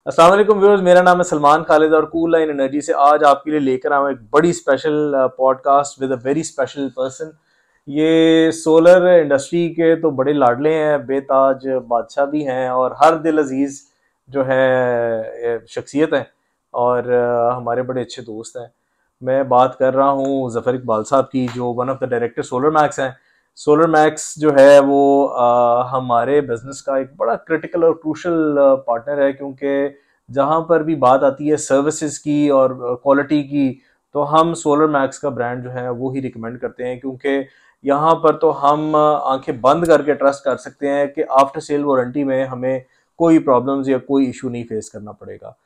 अस्सलाम वालेकुम व्यूअर्स, मेरा नाम है सलमान खालिद और कूल लाइन एनर्जी से आज आपके लिए लेकर आया हूं एक बड़ी special podcast with a very special person. ये सोलर इंडस्ट्री के तो बड़े लाडले हैं, बेताज बादशाह भी हैं और हर दिल अजीज जो है शख्सियत हैं और हमारे बड़े अच्छे दोस्त हैं। मैं बात कर रहा हूँ ज़फ़र इकबाल साहब की, जो one of the director solar max हैं। सोलर मैक्स जो है वो हमारे बिजनेस का एक बड़ा क्रिटिकल और क्रूशल पार्टनर है, क्योंकि जहाँ पर भी बात आती है सर्विसेज की और क्वालिटी की, तो हम सोलर मैक्स का ब्रांड जो है वो ही रिकमेंड करते हैं, क्योंकि यहाँ पर तो हम आंखें बंद करके ट्रस्ट कर सकते हैं कि आफ्टर सेल वारंटी में हमें कोई प्रॉब्लम्स या कोई इशू नहीं फेस करना पड़ेगा।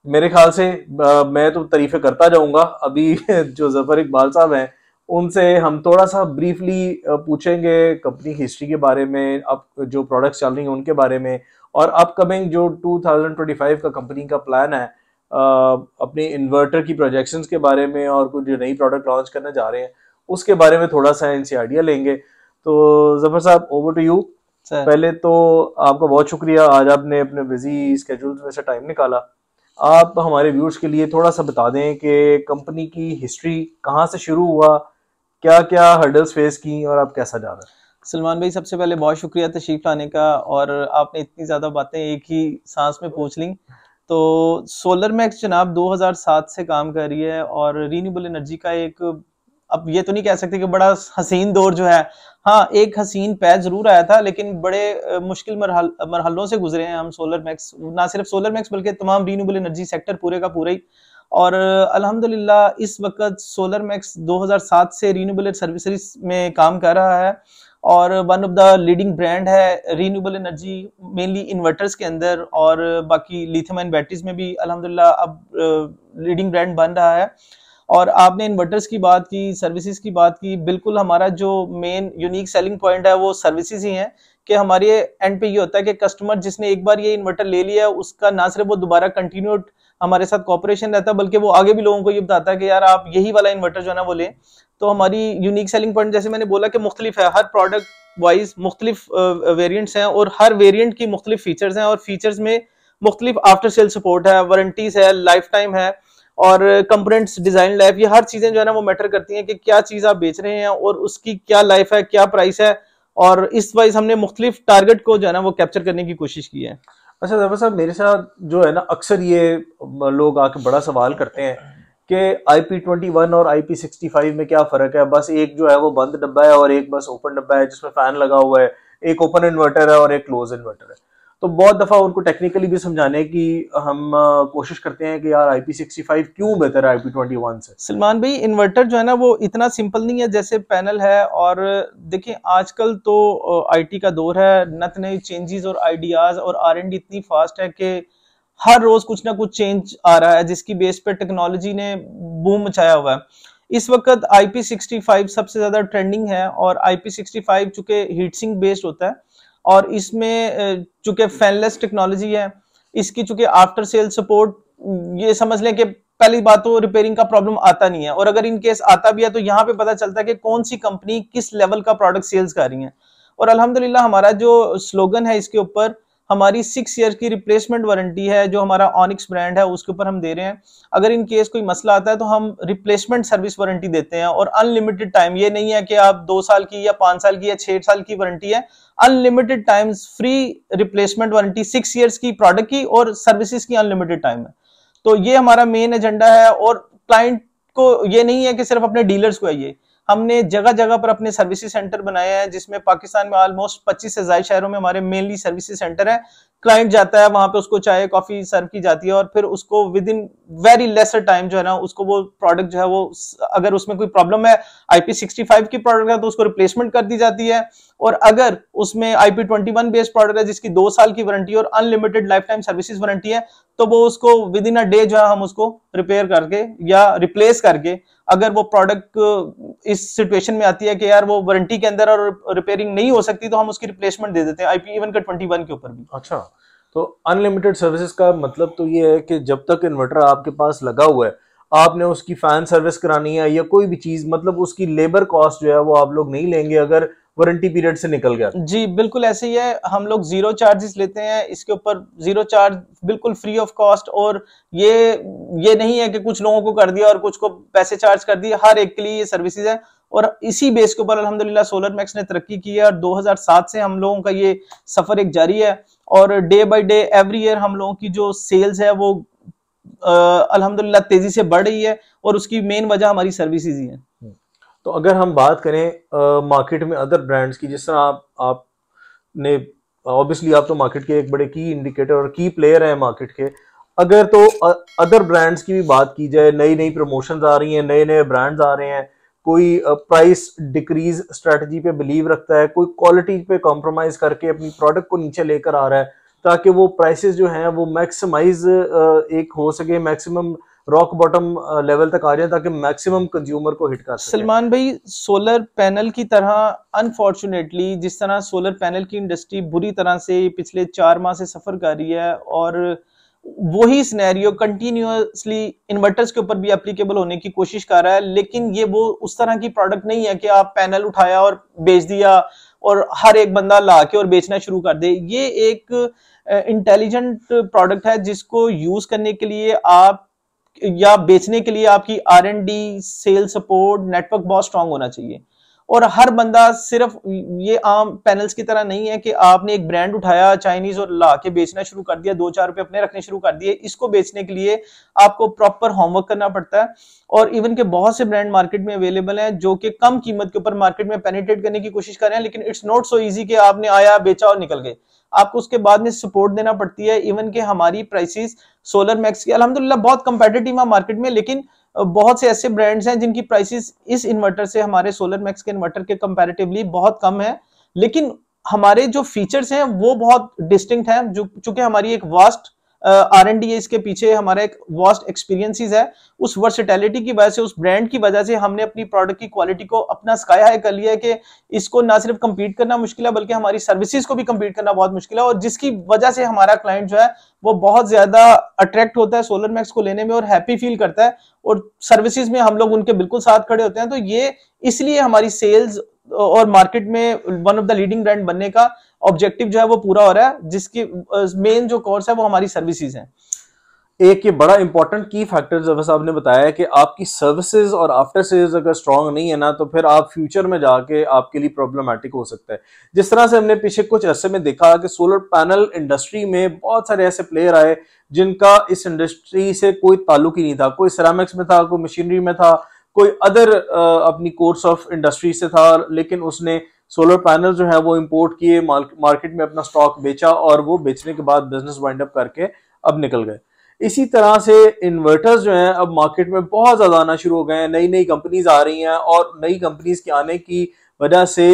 मेरे ख्याल से मैं तो तारीफें करता जाऊंगा। अभी जो ज़फ़र इकबाल साहब हैं उनसे हम थोड़ा सा ब्रीफली पूछेंगे कंपनी हिस्ट्री के बारे में, अब जो प्रोडक्ट्स चल रही हैं उनके बारे में, और अपकमिंग जो 2025 का कंपनी का प्लान है अपने इन्वर्टर की प्रोजेक्शंस के बारे में, और कुछ जो नई प्रोडक्ट लॉन्च करने जा रहे हैं उसके बारे में थोड़ा सा इनसे आइडिया लेंगे। तो ज़फ़र साहब, ओवर टू यू। पहले तो आपका बहुत शुक्रिया, आज आपने अपने बिजी स्केड्यूल में से टाइम निकाला। आप हमारे व्यूअर्स के लिए थोड़ा सा बता दें कि कंपनी की हिस्ट्री कहाँ से शुरू हुआ, क्या क्या हर्डल्स फेस की और आप कैसा जा रहा है। सलमान भाई, सबसे पहले बहुत शुक्रिया तशरीफ लाने का, और आपने इतनी ज़्यादा बातें एक ही सांस में पूछ ली। तो सोलर मैक्स जनाब 2007 से काम कर रही है और रीन्यूएबल एनर्जी का एक, अब ये तो नहीं कह सकते कि बड़ा हसीन दौर जो है, हाँ एक हसीन पैच जरूर आया था, लेकिन बड़े मुश्किल मरहलों से गुजरे हैं हम सोलर मैक्स, ना सिर्फ सोलर मैक्स बल्कि तमाम रीन्यूएबल एनर्जी सेक्टर पूरे का पूरा ही। और अल्हम्दुलिल्लाह इस वक्त सोलर मैक्स 2007 से रीन्यूएबल सर्विसेज में काम कर रहा है और one of the leading brand है रीन्यूएबल एनर्जी, मेनली इन्वर्टर्स के अंदर, और बाकी लिथियम आयन बैटरीज में भी अल्हम्दुलिल्लाह अब लीडिंग ब्रांड बन रहा है। और आपने इन्वर्टर्स की बात की, सर्विसेज की बात की, बिल्कुल हमारा जो मेन यूनिक सेलिंग पॉइंट है वो सर्विसेज ही है कि हमारे एंड पे ये होता है कि कस्टमर जिसने एक बार ये इन्वर्टर ले लिया है उसका ना सिर्फ वो दोबारा कंटिन्यू हमारे साथ कॉपरेशन रहता है, बल्कि वो आगे भी लोगों को ये बताता है कि यार आप यही वाला इन्वर्टर जो है ना वो लें। तो हमारी यूनिक सेलिंग पॉइंट, जैसे मैंने बोला कि मुख्तलिफ है, हर प्रोडक्ट वाइज मुख्तलिफ वेरिएंट्स हैं और हर वेरिएंट की मुख्तलिफ फीचर्स हैं, और फीचर्स में मुख्तलिफ आफ्टर सेल सपोर्ट है, वारंटीज है, लाइफ टाइम है, और कंपोनेंट्स, डिजाइन लाइफ, ये हर चीजें जो है ना वो मैटर करती हैं कि क्या चीज आप बेच रहे हैं और उसकी क्या लाइफ है, क्या प्राइस है, और इस वाइज हमने मुख्तलिफ टारगेट को जो है ना वो कैप्चर करने की कोशिश की है। अच्छा ज़फ़र साहब, मेरे साथ जो है ना अक्सर ये लोग आके बड़ा सवाल करते हैं कि IP21 और IP65 में क्या फ़र्क है। बस एक जो है वो बंद डब्बा है और एक बस ओपन डब्बा है जिसमें फ़ैन लगा हुआ है, एक ओपन इन्वर्टर है और एक क्लोज इन्वर्टर है। तो बहुत दफ़ा उनको टेक्निकली भी समझाने की हम कोशिश करते हैं कि यार IP65 क्यों बेहतर है IP21 से। सलमान भाई, इन्वर्टर जो है ना वो इतना सिंपल नहीं है जैसे पैनल है, और देखिए आजकल तो आईटी का दौर है, नत नए चेंजेस और आइडियाज और R&D इतनी फास्ट है कि हर रोज कुछ ना कुछ चेंज आ रहा है जिसकी बेस पे टेक्नोलॉजी ने बूम मचाया हुआ है। इस वक्त IP65 सबसे ज्यादा ट्रेंडिंग है, और IP65 चूंकि हीट सिंक बेस्ड होता है और इसमें चूंकि फैनलेस टेक्नोलॉजी है, इसकी चूंकि आफ्टर सेल सपोर्ट, ये समझ लें कि पहली बात तो रिपेयरिंग का प्रॉब्लम आता नहीं है, और अगर इन केस आता भी है तो यहाँ पे पता चलता है कि कौन सी कंपनी किस लेवल का प्रोडक्ट सेल्स कर रही है। और अल्हम्दुलिल्लाह हमारा जो स्लोगन है इसके ऊपर, हमारी 6 ईयर की रिप्लेसमेंट वारंटी है जो हमारा ऑनिक्स ब्रांड है उसके ऊपर हम दे रहे हैं। अगर इन केस कोई मसला आता है तो हम रिप्लेसमेंट सर्विस वारंटी देते हैं, और अनलिमिटेड टाइम, ये नहीं है कि आप 2 साल की या 5 साल की या 6 साल की वारंटी है, unlimited times free replacement warranty 6 years की प्रोडक्ट की, और सर्विसेज की अनलिमिटेड टाइम है। तो ये हमारा मेन एजेंडा है, और क्लाइंट को ये नहीं है कि सिर्फ अपने डीलर्स को है, ये हमने जगह जगह पर अपने सर्विसेज सेंटर बनाए हैं, जिसमें पाकिस्तान में ऑलमोस्ट 25 से ज्यादा शहरों में हमारे मेनली सर्विसेज सेंटर है। क्लाइंट जाता है वहां पे, उसको चाय कॉफी सर्व की जाती है, और फिर उसको with in very lesser time जो है ना उसको वो प्रोडक्ट जो है वो, अगर उसमें कोई प्रॉब्लम है, IP65 की प्रोडक्ट है तो उसको रिप्लेसमेंट कर दी जाती है, और अगर उसमें IP21 बेस्ड प्रोडक्ट है जिसकी 2 साल की वारंटी और unlimited life time services warranty है, तो वो उसको विद इन अ डे जो है हम उसको रिपेयर करके या रिप्लेस करके, अगर वो प्रोडक्ट इस सिचुएशन में आती है कि यार वो वारंटी के अंदर और रिपेयरिंग नहीं हो सकती, तो हम उसकी रिप्लेसमेंट दे देते हैं IP इवन का 21 के ऊपर भी। अच्छा, तो अनलिमिटेड सर्विसेज का मतलब तो ये है कि जब तक इन्वर्टर आपके पास लगा हुआ है आपने उसकी फैन सर्विस करानी है या कोई भी चीज, मतलब उसकी लेबर कॉस्ट जो है वो आप लोग नहीं लेंगे। अगर वारंटी पीरियड से निकल गया। जी बिल्कुल ऐसे ही है, हम लोग जीरो चार्जेस लेते हैं इसके ऊपर, जीरो चार्ज, बिल्कुल फ्री ऑफ कॉस्ट। और ये नहीं है कि कुछ लोगों को कर दिया और कुछ को पैसे चार्ज कर दिए, हर एक के लिए ये सर्विसेज है। और इसी बेस के ऊपर अल्हम्दुलिल्लाह सोलर मैक्स ने तरक्की की है और 2007 से हम लोगों का ये सफर एक जारी है। और day by day every year हम लोगों की जो सेल्स है वो अल्हम्दुलिल्लाह तेजी से बढ़ रही है और उसकी मेन वजह हमारी सर्विसेज ही है। तो अगर हम बात करें मार्केट में अदर ब्रांड्स की, जिस तरह आपने ऑब्वियसली आप तो मार्केट के एक बड़े की इंडिकेटर और की प्लेयर हैं मार्केट के, अगर तो अदर ब्रांड्स की भी बात की जाए, नई नई प्रमोशंस आ रही हैं, नए नए ब्रांड्स आ रहे हैं, कोई प्राइस डिक्रीज स्ट्रेटजी पे बिलीव रखता है, कोई क्वालिटी पे कॉम्प्रोमाइज करके अपनी प्रोडक्ट को नीचे लेकर आ रहा है ताकि वो प्राइसेस जो हैं वो मैक्सिमाइज एक हो सके, मैक्सिमम रॉक बॉटम लेवल तक आ जाए ताकि मैक्सिमम कंज्यूमर को हिट कर सके। सलमान भाई, सोलर पैनल की तरह अनफॉर्चुनेटली जिस तरह सोलर पैनल की इंडस्ट्री बुरी तरह से पिछले 4 माह से सफर कर रही है, और वही सिनेरियो कंटिन्यूअसली इन्वर्टर्स के ऊपर भी एप्लीकेबल होने की कोशिश कर रहा है, लेकिन ये वो उस तरह की प्रोडक्ट नहीं है कि आप पैनल उठाया और बेच दिया और हर एक बंदा ला के और बेचना शुरू कर दे। ये एक इंटेलिजेंट प्रोडक्ट है जिसको यूज करने के लिए आप या बेचने के लिए आपकी R&D, सेल सपोर्ट, नेटवर्क बहुत स्ट्रांग होना चाहिए। और हर बंदा सिर्फ ये आम पैनल्स की तरह नहीं है कि आपने एक ब्रांड उठाया चाइनीज और ला के बेचना शुरू कर दिया, 2-4 रुपए अपने रखने शुरू कर दिए। इसको बेचने के लिए आपको प्रॉपर होमवर्क करना पड़ता है। और इवन के बहुत से ब्रांड मार्केट में अवेलेबल हैं जो कि कम कीमत के ऊपर मार्केट में पेनिट्रेट करने की कोशिश कर रहे हैं, लेकिन इट्स नॉट सो इजी कि आपने आया बेचा और निकल गए। आपको उसके बाद में सपोर्ट देना पड़ती है। इवन के हमारी प्राइसेस सोलर मैक्स की अल्हम्दुलिल्लाह बहुत कंपेटिटिव है मार्केट में, लेकिन बहुत से ऐसे ब्रांड्स हैं जिनकी प्राइसेस इस इन्वर्टर से हमारे सोलर मैक्स के इन्वर्टर के कंपैरेटिवली बहुत कम है, लेकिन हमारे जो फीचर्स हैं वो बहुत डिस्टिंक्ट हैं। जो चूंकि हमारी एक वास्ट R&D है, इसके पीछे हमारा एक वास्ट एक्सपीरियंसेस है, उस वर्सेटैलिटी की वजह से, उस ब्रांड की वजह से हमने अपनी प्रोडक्ट की क्वालिटी को अपना स्काई हाई कर लिया है कि इसको ना सिर्फ कंपीट करना मुश्किल है बल्कि हमारी सर्विसेज को भी कंपीट करना बहुत मुश्किल है। और जिसकी वजह से हमारा क्लाइंट जो है वो बहुत ज्यादा अट्रैक्ट होता है सोलर मैक्स को लेने में और हैप्पी फील करता है, और सर्विसेज में हम लोग उनके बिल्कुल साथ खड़े होते हैं। तो ये इसलिए हमारी सेल्स और मार्केट में one of the leading brand बनने का ऑब्जेक्टिव जो है वो पूरा हो रहा है, जिसकी मेन जो कोर्स है वो हमारी सर्विसेज हैं। एक ये बड़ा इंपॉर्टेंट की फैक्टर जब साहब ने बताया कि आपकी सर्विसेज और आफ्टर सेल्स अगर स्ट्रांग नहीं है ना तो फिर आप फ्यूचर में जाके आपके लिए प्रॉब्लमेटिक हो सकता है। जिस तरह से हमने पीछे कुछ अरसे में देखा कि सोलर पैनल इंडस्ट्री में बहुत सारे ऐसे प्लेयर आए जिनका इस इंडस्ट्री से कोई ताल्लुक ही नहीं था। कोई सिरामिक्स में था, कोई मशीनरी में था, कोई अदर अपनी कोर्स ऑफ इंडस्ट्री से था, लेकिन उसने सोलर पैनल जो है वो इंपोर्ट किए, मार्केट में अपना स्टॉक बेचा और वो बेचने के बाद बिजनेस वाइंड अप करके अब निकल गए। इसी तरह से इन्वर्टर्स जो हैं अब मार्केट में बहुत ज्यादा आना शुरू हो गए हैं, नई नई कंपनीज आ रही हैं और नई कंपनीज के आने की वजह से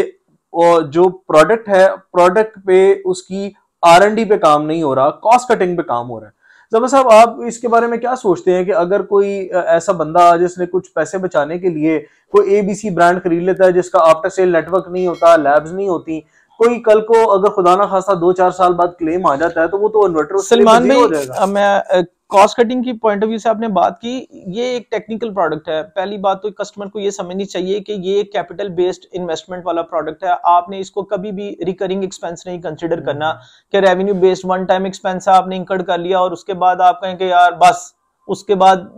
जो प्रोडक्ट है, प्रोडक्ट पे उसकी R&D पे काम नहीं हो रहा, कॉस्ट कटिंग पे काम हो रहा है। जब साहब आप इसके बारे में क्या सोचते हैं कि अगर कोई ऐसा बंदा जिसने कुछ पैसे बचाने के लिए कोई ABC ब्रांड खरीद लेता है जिसका आफ्टर सेल नेटवर्क नहीं होता, लैब्स नहीं होती, कोई कल को अगर खुदा ना खासा 2-4 साल बाद क्लेम आ जाता है तो वो तो इन्वर्टर सलमान भाई, मैं कॉस्ट कटिंग की पॉइंट ऑफ व्यू से आपने बात की, ये एक टेक्निकल प्रोडक्ट है। पहली बात तो कस्टमर को ये समझनी चाहिए कि ये एक कैपिटल बेस्ड इन्वेस्टमेंट वाला प्रोडक्ट है। आपने इसको कभी भी रिकरिंग एक्सपेंस नहीं कंसिडर करना कि revenue based one time expense आपने इंकर्ड कर लिया और उसके बाद आप कहें कि यार बस उसके बाद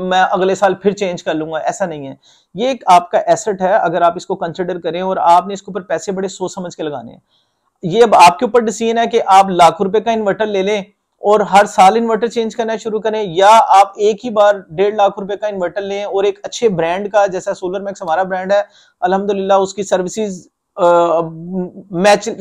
मैं अगले साल फिर चेंज कर लूंगा। ऐसा नहीं है, ये एक आपका एसेट है अगर आप इसको कंसिडर करें और आपने इसके ऊपर पैसे बड़े सोच समझ के लगाने हैं। ये अब आपके ऊपर डिसीजन है कि आप लाख रुपए का इन्वर्टर ले लें और हर साल इन्वर्टर चेंज करना शुरू करें, या आप एक ही बार 1.5 लाख रुपए का इन्वर्टर लें और एक अच्छे ब्रांड का, जैसा सोलर मैक्स हमारा ब्रांड है, अल्हम्दुलिल्लाह उसकी सर्विसेज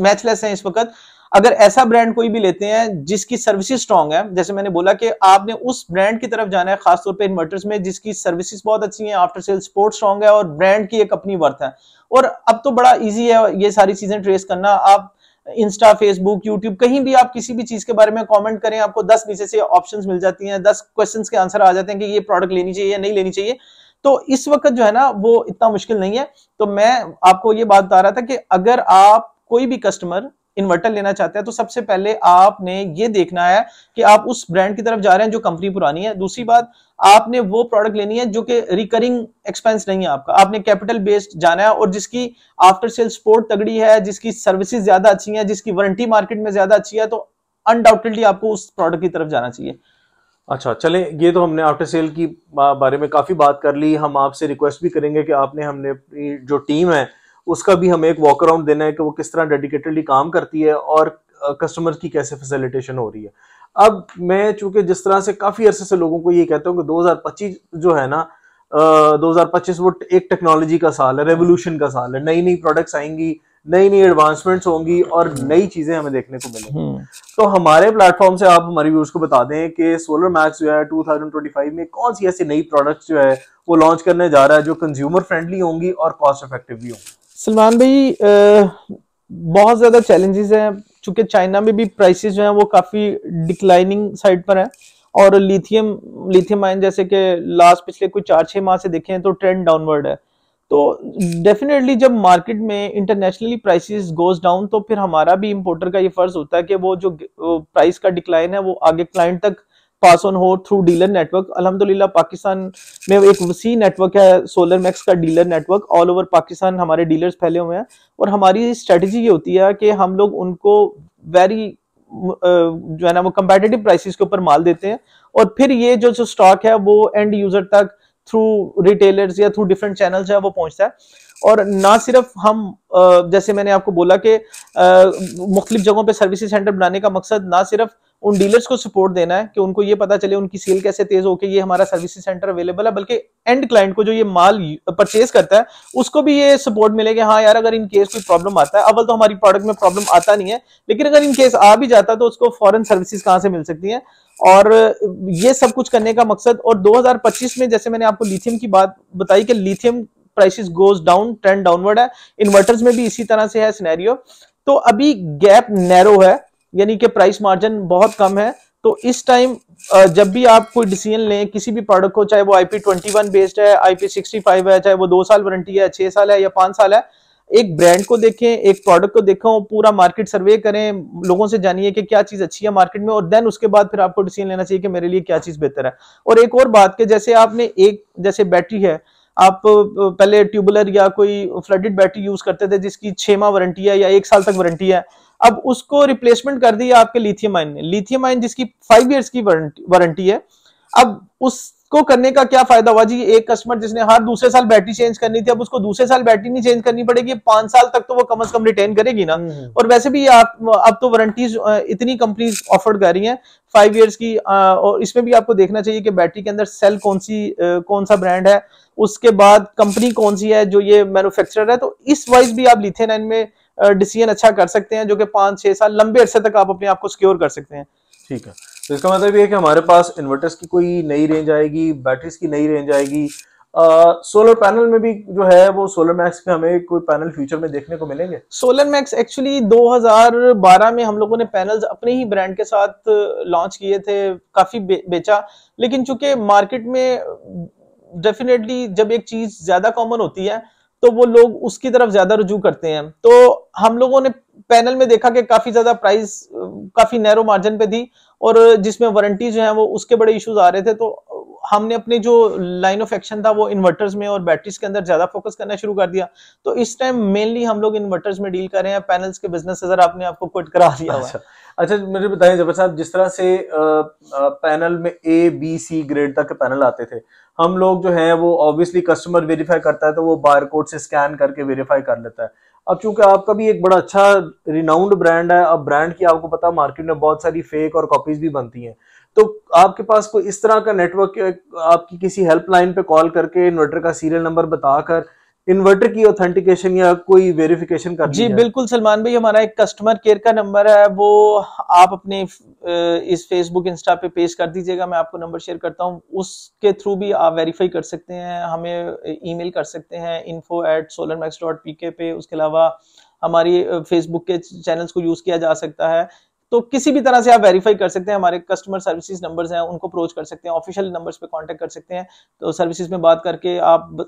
मैचलेस है इस वक्त। अगर ऐसा ब्रांड कोई भी लेते हैं जिसकी सर्विसेज स्ट्रांग है, जैसे मैंने बोला कि आपने उस ब्रांड की तरफ जाना है खासतौर पे इन्वर्टर्स में जिसकी सर्विसेज बहुत अच्छी है, आफ्टर सेल सपोर्ट स्ट्रांग है और ब्रांड की एक अपनी वर्थ है। और अब तो बड़ा इजी है ये सारी चीजें ट्रेस करना। आप इंस्टा, फेसबुक, यूट्यूब कहीं भी आप किसी भी चीज के बारे में कमेंट करें, आपको 10 नीचे से ऑप्शंस मिल जाती हैं, 10 क्वेश्चंस के आंसर आ जाते हैं कि ये प्रोडक्ट लेनी चाहिए या नहीं लेनी चाहिए। तो इस वक्त जो है ना वो इतना मुश्किल नहीं है। तो मैं आपको ये बात बता रहा था कि अगर आप कोई भी कस्टमर इन्वर्टर लेना चाहते हैं तो सबसे पहले आपने ये देखना है कि आप उस ब्रांड की तरफ जा रहे हैं जो कंपनी पुरानी है। दूसरी बात, आपने वो प्रोडक्ट लेनी है जो कि रिकरिंग एक्सपेंस नहीं है आपका, आपने कैपिटल बेस्ड जाना है और जिसकी आफ्टर सेल सपोर्ट तगड़ी है, जिसकी सर्विसेज ज्यादा अच्छी है, जिसकी वारंटी मार्केट में ज्यादा अच्छी है, तो अनडाउटेडली आपको उस प्रोडक्ट की तरफ जाना चाहिए। अच्छा चलें, ये तो हमने आफ्टर सेल की बारे में काफ़ी बात कर ली। हम आपसे रिक्वेस्ट भी करेंगे कि आपने हमने अपनी जो टीम है उसका भी हमें एक वॉक अराउंड देना है कि वो किस तरह डेडिकेटेडली काम करती है और कस्टमर की कैसे फैसिलिटेशन हो रही है। अब मैं चूंकि जिस तरह से काफ़ी अरसे से लोगों को ये कहता हूँ कि 2025 जो है ना, 2025 वो एक टेक्नोलॉजी का साल है, रेवोल्यूशन का साल है। नई नई प्रोडक्ट्स आएंगी, नई नई एडवांसमेंट्स होंगी और नई चीजें हमें देखने को मिलेंगी। तो हमारे प्लेटफॉर्म से आप हमारे व्यूअर्स को बता दें कि सोलर मैक्स जो है 2025 में कौन सी ऐसी नई प्रोडक्ट्स जो है वो लॉन्च करने जा रहा है जो कंज्यूमर फ्रेंडली होंगी और कॉस्ट इफेक्टिव भी होंगी। सलमान भाई, बहुत ज्यादा चैलेंजेस हैं, चूंकि चाइना में भी प्राइसेस जो हैं वो काफी डिक्लाइनिंग साइड पर है और लिथियम आयन जैसे कि लास्ट पिछले कुछ 4-6 माह से देखें तो ट्रेंड डाउनवर्ड है। तो डेफिनेटली जब मार्केट में इंटरनेशनली प्राइसेस गोज डाउन तो फिर हमारा भी इंपोर्टर का ये फर्ज होता है कि वो जो प्राइस का डिक्लाइन है वो आगे क्लाइंट तक पास ऑन हो थ्रू डीलर नेटवर्क। अल्हम्दुलिल्लाह पाकिस्तान में एक वसी नेटवर्क है सोलर मैक्स का, dealer network all over Pakistan हमारे डीलर्स फैले हुए हैं और हमारी स्ट्रेटजी ये होती है कि हम लोग उनको वेरी जो है ना वो कंपेटिटिव प्राइसेस के ऊपर माल देते हैं और फिर ये जो स्टॉक है वो एंड यूजर तक थ्रू रिटेलर्स या थ्रू डिफरेंट चैनल्स है वो पहुंचता है। और ना सिर्फ हम जैसे मैंने आपको बोला कि मुख्तलिफ जगहों पे सर्विस सेंटर बनाने का मकसद ना सिर्फ उन डीलर्स को सपोर्ट देना है कि उनको ये पता चले उनकी सेल कैसे तेज हो के ये हमारा सर्विस सेंटर अवेलेबल है, बल्कि एंड क्लाइंट को जो ये माल परचेज करता है उसको भी ये सपोर्ट मिले कि हाँ यार अगर इन केस कोई प्रॉब्लम आता है, अव्वल तो हमारी प्रोडक्ट में प्रॉब्लम आता नहीं है, लेकिन अगर इन केस आ भी जाता है तो उसको फॉरेन सर्विसेज कहाँ से मिल सकती हैं। और ये सब कुछ करने का मकसद, और 2025 में जैसे मैंने आपको लिथियम की बात बताई कि lithium prices goes down, trend downward है, इन्वर्टर्स में भी इसी तरह से है सिनेरियो। तो अभी गैप नैरो है, यानी कि प्राइस मार्जिन बहुत कम है। तो इस टाइम जब भी आप कोई डिसीजन लें किसी भी प्रोडक्ट को, चाहे वो IP21 बेस्ड है, IP65 है, चाहे वो 2 साल वारंटी है, 6 साल है या 5 साल है, एक ब्रांड को देखें, एक प्रोडक्ट को देखें, पूरा मार्केट सर्वे करें, लोगों से जानिए कि क्या चीज अच्छी है मार्केट में और देन उसके बाद फिर आपको डिसीजन लेना चाहिए कि मेरे लिए क्या चीज बेहतर है। और एक और बात कि जैसे आपने एक जैसे बैटरी है, आप पहले ट्यूबुलर या कोई फ्लडेड बैटरी यूज करते थे जिसकी 6 माह वारंटी है या 1 साल तक वारंटी है, अब उसको रिप्लेसमेंट कर दिया आपके लिथियम आयन ने। लिथियम आयन जिसकी 5 इयर्स की वारंटी है, अब उसको करने का क्या फायदा हुआ जी? एक कस्टमर जिसने हर दूसरे साल बैटरी चेंज करनी थी, अब उसको दूसरे साल बैटरी नहीं चेंज करनी पड़ेगी, 5 साल तक तो वो कम से कम रिटेन करेगी ना। और वैसे भी आप अब तो वारंटीज इतनी कंपनीज ऑफर कर रही हैं 5 इयर्स की, और इसमें भी आपको देखना चाहिए कि बैटरी के अंदर सेल कौन सा ब्रांड है, उसके बाद कंपनी कौन सी है जो ये मैन्युफैक्चरर है। तो इस वाइज भी आप लिथियम आयन में डिसीजन अच्छा कर सकते हैं जो कि 5-6 साल लंबे अरसे तक आप अपने आप को सिक्योर कर सकते हैं। ठीक है, तो इसका मतलब ये है कि हमारे पास इन्वर्टर्स की कोई नई रेंज आएगी, बैटरीज की नई रेंज आएगी, सोलर पैनल में भी जो है वो सोलर मैक्स में हमें कोई पैनल फ्यूचर में देखने को मिलेंगे। सोलर मैक्स एक्चुअली 2012 में हम लोगों ने पैनल्स अपने ही ब्रांड के साथ लॉन्च किए थे, काफी बेचा, लेकिन चूंकि मार्केट में डेफिनेटली जब एक चीज ज्यादा कॉमन होती है तो वो लोग उसकी तरफ ज्यादा रुजू करते हैं। तो हम लोगों ने पैनल में देखा कि काफी ज्यादा प्राइस काफी नैरो मार्जिन पे थी और जिसमें वारंटी जो है वो उसके बड़े इश्यूज आ रहे थे। तो हमने अपने जो लाइन ऑफ एक्शन था वो इन्वर्टर्स में और बैटरीज के अंदर ज्यादा फोकस करना शुरू कर दिया। तो इस टाइम मेनली हम लोग इन्वर्टर्स में डील कर रहे हैं, पैनल्स के बिजनेस से जरा आपने आपको क्विट करा दिया हुआ है। अच्छा मुझे बताएं जबर साहब, जिस तरह से पैनल में A, B, C ग्रेड तक के पैनल आते थे, हम लोग जो है वो ऑब्वियसली कस्टमर वेरीफाई करता है तो वो बारकोड से स्कैन करके वेरीफाई कर लेता है। अब चूंकि आपका भी एक बड़ा अच्छा रिनाउंड ब्रांड है, अब ब्रांड की आपको पता मार्केट में बहुत सारी फेक और कॉपीज भी बनती हैं, तो आपके पास कोई इस तरह का नेटवर्क, आपकी किसी हेल्पलाइन पे कॉल करके इन्वर्टर का सीरियल नंबर बताकर इन्वर्टर की ऑथेंटिकेशन या कोई वेरिफिकेशन कर जी बिल्कुल सलमान भाई, हमारा एक कस्टमर केयर का नंबर है, वो आप अपने इस फेसबुक इंस्टा पे पेश कर दीजिएगा, मैं आपको नंबर शेयर करता हूँ, उसके थ्रू भी आप वेरीफाई कर सकते हैं, हमें ईमेल कर सकते हैं info@solarmax.pk पे। उसके अलावा हमारी फेसबुक के चैनल्स को यूज किया जा सकता है, तो किसी भी तरह से आप वेरीफाई कर सकते हैं। हमारे कस्टमर सर्विसेज नंबर्स हैं, उनको अप्रोच कर सकते हैं, ऑफिशियल नंबर्स पे कांटेक्ट कर सकते हैं। तो सर्विसेज में बात करके आप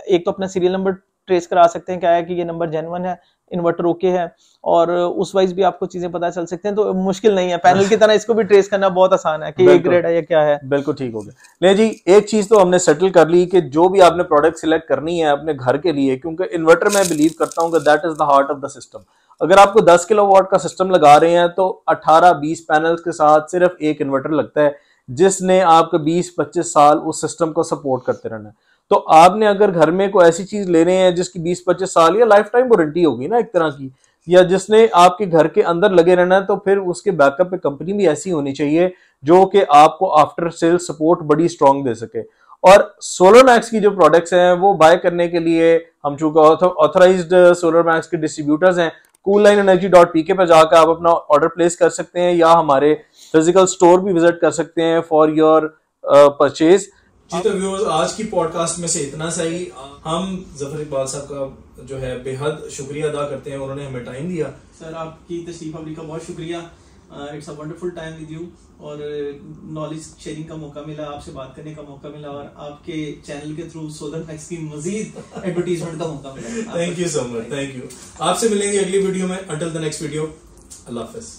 एक तो अपना सीरियल नंबर ट्रेस करा सकते हैं क्या है कि ये नंबर जेन्युइन है, इन्वर्टर ओके है, और उस वाइज भी आपको चीजें पता चल सकते हैं। तो मुश्किल नहीं है, पैनल की तरह इसको भी ट्रेस करना बहुत आसान है कि ए ग्रेड है या क्या है। बिल्कुल ठीक हो गया। नहीं जी, एक चीज तो हमने सेटल कर ली कि जो भी आपने प्रोडक्ट सिलेक्ट करनी है अपने घर के लिए, क्योंकि इन्वर्टर मैं बिलीव करता हूँ कि that is the heart of the system. अगर आपको 10 किलोवाट का सिस्टम लगा रहे हैं तो 18-20 पैनल्स के साथ सिर्फ एक इन्वर्टर लगता है, जिसने आपके 20-25 साल उस सिस्टम को सपोर्ट करते रहना है। तो आपने अगर घर में कोई ऐसी चीज ले रहे हैं जिसकी 20-25 साल या लाइफ टाइम वारंटी होगी ना एक तरह की, या जिसने आपके घर के अंदर लगे रहना है, तो फिर उसके बैकअप पे कंपनी भी ऐसी होनी चाहिए जो कि आपको आफ्टर सेल सपोर्ट बड़ी स्ट्रांग दे सके। और सोलर मैक्स की जो प्रोडक्ट्स हैं वो बाय करने के लिए हम चूंकि ऑथराइज्ड सोलर मैक्स के डिस्ट्रीब्यूटर्स हैं, coollineenergy.pk पे जाकर आप अपना ऑर्डर प्लेस कर सकते हैं, या हमारे फिजिकल स्टोर भी विजिट कर सकते हैं फॉर योर परचेज। जी तो व्यूअर्स, आज की पॉडकास्ट में से इतना सही। हम जफर इकबाल साहब का जो है बेहद शुक्रिया अदा करते हैं, उन्होंने हमें टाइम दिया। सर आपकी तशरीफ आवरी का बहुत शुक्रिया। It's a wonderful time with you, और नॉलेज शेयरिंग का मौका मिला, आपसे बात करने का मौका मिला, और आपके चैनल के थ्रू सोलर मैक्स की मजीद एडवर्टीजमेंट का मौका मिला। Thank you so much, thank you. आपसे मिलेंगे अगली वीडियो में। Until the next video, Allah Hafiz.